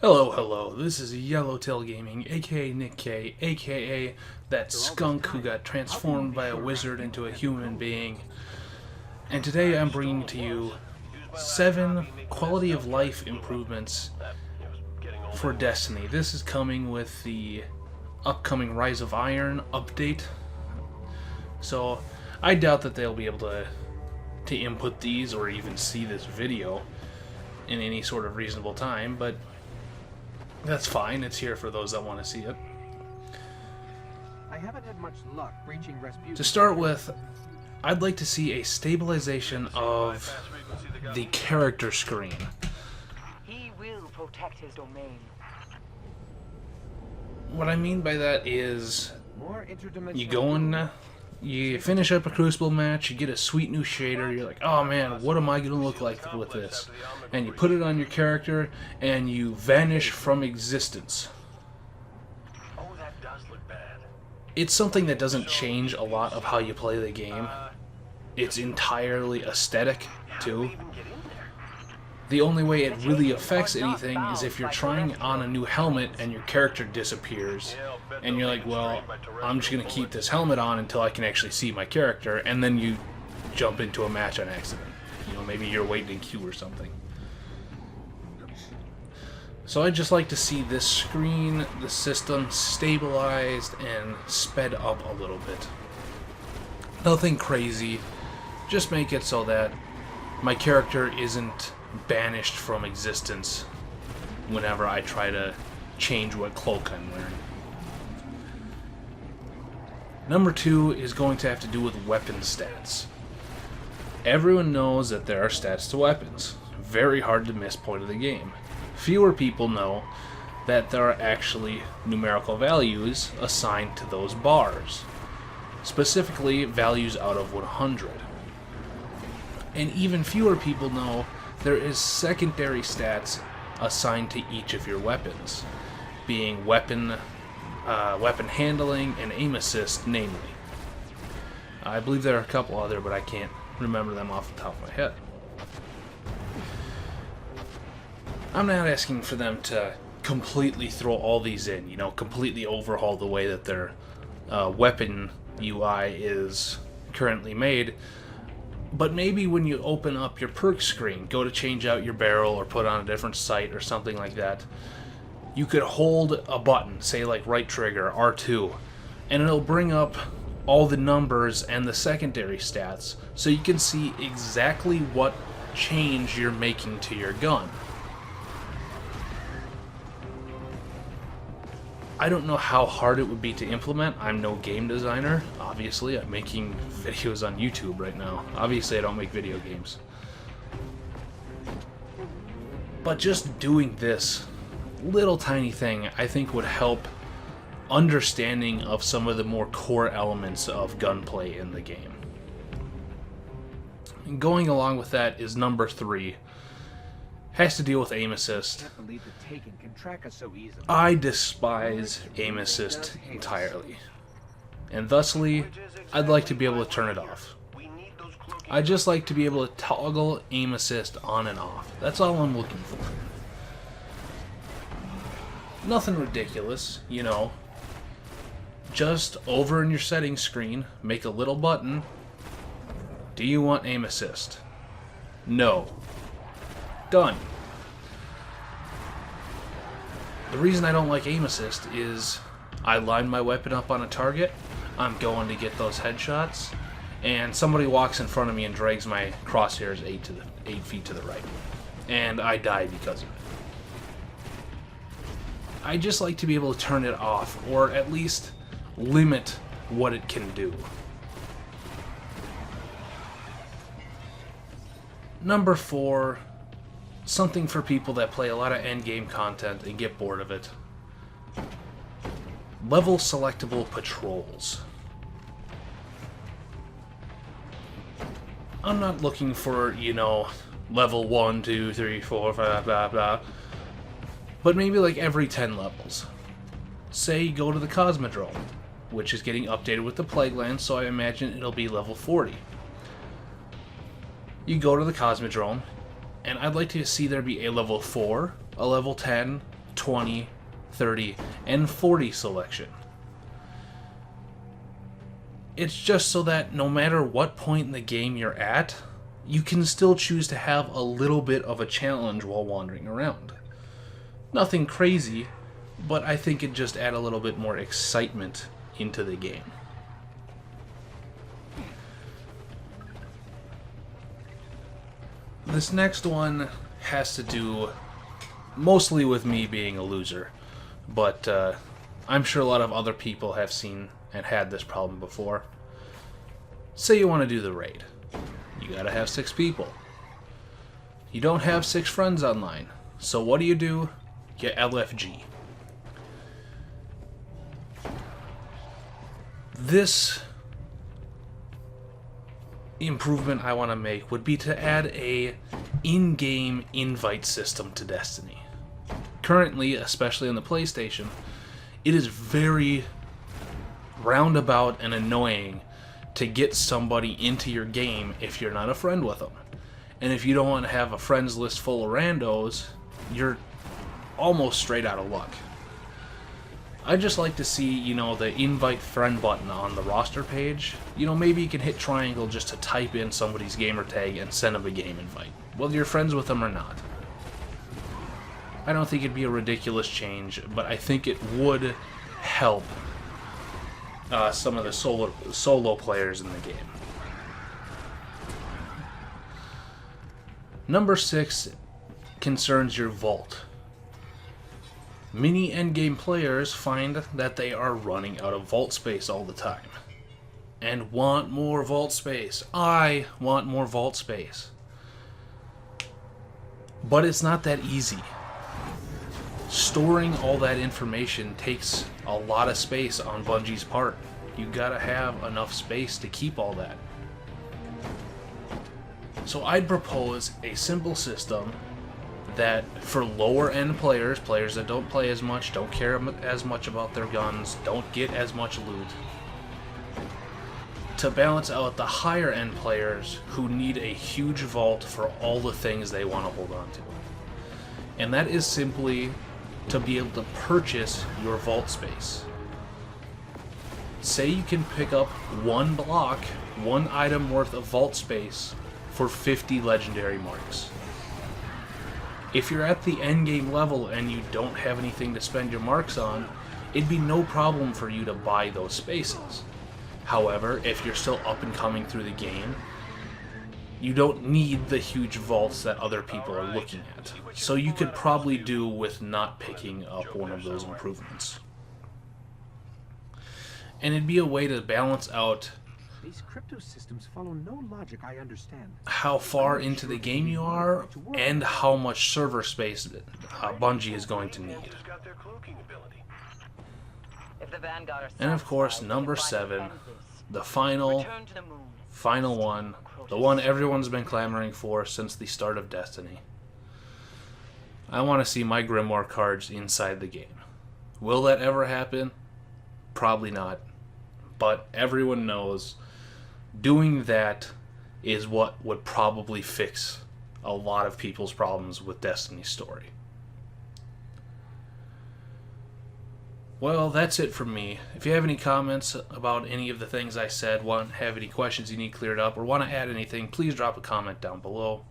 Hello, hello. This is Yellowtail Gaming, aka Nick K, aka that skunk who got transformed by a wizard into a human being. And today I'm bringing to you 7 quality of life improvements for Destiny. This is coming with the upcoming Rise of Iron update. So I doubt that they'll be able to input these or even see this video in any sort of reasonable time, but that's fine. It's here for those that want to see it. I haven't had much luck reaching Rasputin. To start with, I'd like to see a stabilization of the character screen. He will protect his domain. What I mean by that is, More interdimensional. you go in, you finish up a Crucible match, you get a sweet new shader, you're like, oh man, what am I going to look like with this? And you put it on your character, and you vanish from existence. Oh, that does look bad. It's something that doesn't change a lot of how you play the game. It's entirely aesthetic, too. The only way it really affects anything is if you're trying on a new helmet and your character disappears. And you're like, well, I'm just going to keep this helmet on until I can actually see my character, and then you jump into a match on accident. You know, maybe you're waiting in queue or something. So I'd just like to see this screen, the system, stabilized and sped up a little bit. Nothing crazy. Just make it so that my character isn't banished from existence whenever I try to change what cloak I'm wearing. Number 2 is going to have to do with weapon stats. Everyone knows that there are stats to weapons. Very hard to miss point of the game. Fewer people know that there are actually numerical values assigned to those bars. Specifically, values out of 100. And even fewer people know there is secondary stats assigned to each of your weapons, being weapon handling and aim assist, namely. I believe there are a couple other, but I can't remember them off the top of my head. I'm not asking for them to completely throw all these in, you know, completely overhaul the way that their weapon UI is currently made. But maybe when you open up your perk screen, go to change out your barrel or put on a different sight or something like that, you could hold a button, say like right trigger, R2, and it'll bring up all the numbers and the secondary stats so you can see exactly what change you're making to your gun. I don't know how hard it would be to implement. I'm no game designer, obviously. I'm making videos on YouTube right now. Obviously, I don't make video games. But just doing this little tiny thing, I think would help understanding of some of the more core elements of gunplay in the game. And going along with that is number 3. Has to deal with aim assist. I can't believe the Taken can track us so easily. I despise aim assist entirely. And thusly, I'd like to be able to turn it off. I'd just like to be able to toggle aim assist on and off. That's all I'm looking for. Nothing ridiculous, you know. Just over in your settings screen, make a little button. Do you want aim assist? No. Done. The reason I don't like aim assist is I line my weapon up on a target, I'm going to get those headshots, and somebody walks in front of me and drags my crosshairs 8 feet to the right, and I die because of it. I just like to be able to turn it off, or at least limit what it can do. Number 4, something for people that play a lot of endgame content and get bored of it. Level selectable patrols. I'm not looking for, you know, level 1, 2, 3, 4, 5, blah, blah. But maybe like every 10 levels. Say you go to the Cosmodrome, which is getting updated with the Plague Land, so I imagine it'll be level 40. You go to the Cosmodrome, and I'd like to see there be a level 4, a level 10, 20, 30, and 40 selection. It's just so that no matter what point in the game you're at, you can still choose to have a little bit of a challenge while wandering around. Nothing crazy, but I think it just adds a little bit more excitement into the game. This next one has to do mostly with me being a loser, but I'm sure a lot of other people have seen and had this problem before. Say you want to do the raid. You gotta have 6 people. You don't have 6 friends online, so what do? You LFG. This improvement I want to make would be to add a in-game invite system to Destiny. Currently, especially on the PlayStation, it is very roundabout and annoying to get somebody into your game if you're not a friend with them. And if you don't want to have a friends list full of randos, you're almost straight out of luck. I'd just like to see, the invite friend button on the roster page. Maybe you can hit triangle just to type in somebody's gamer tag and send them a game invite, whether you're friends with them or not. I don't think it'd be a ridiculous change, but I think it would help some of the solo players in the game. Number 6 concerns your vault. Many endgame players find that they are running out of vault space all the time and want more vault space. I want more vault space. But it's not that easy. Storing all that information takes a lot of space on Bungie's part. You gotta have enough space to keep all that. So I'd propose a simple system that for lower end players that don't play as much, don't care as much about their guns, don't get as much loot, to balance out the higher end players who need a huge vault for all the things they want to hold on to. And that is simply to be able to purchase your vault space. Say you can pick up one block, one item worth of vault space for 50 legendary marks. If you're at the end game level and you don't have anything to spend your marks on, it'd be no problem for you to buy those spaces. However, if you're still up and coming through the game, you don't need the huge vaults that other people are looking at. So you could probably do with not picking up one of those improvements. And it'd be a way to balance out These crypto systems follow no logic I understand. how far into the game you are and how much server space Bungie is going to need. And of course, number 7, the final one, the one everyone's been clamoring for since the start of Destiny. I want to see my Grimoire cards inside the game. Will that ever happen? Probably not. But everyone knows doing that is what would probably fix a lot of people's problems with Destiny's story. Well, that's it from me. If you have any comments about any of the things I said, have any questions you need cleared up, or want to add anything, please drop a comment down below.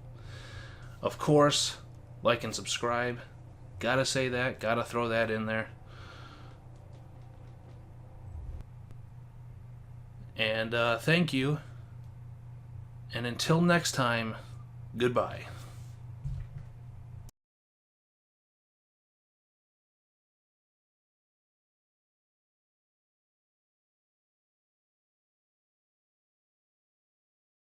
Of course, like and subscribe. Gotta say that, gotta throw that in there. And thank you. And until next time, goodbye.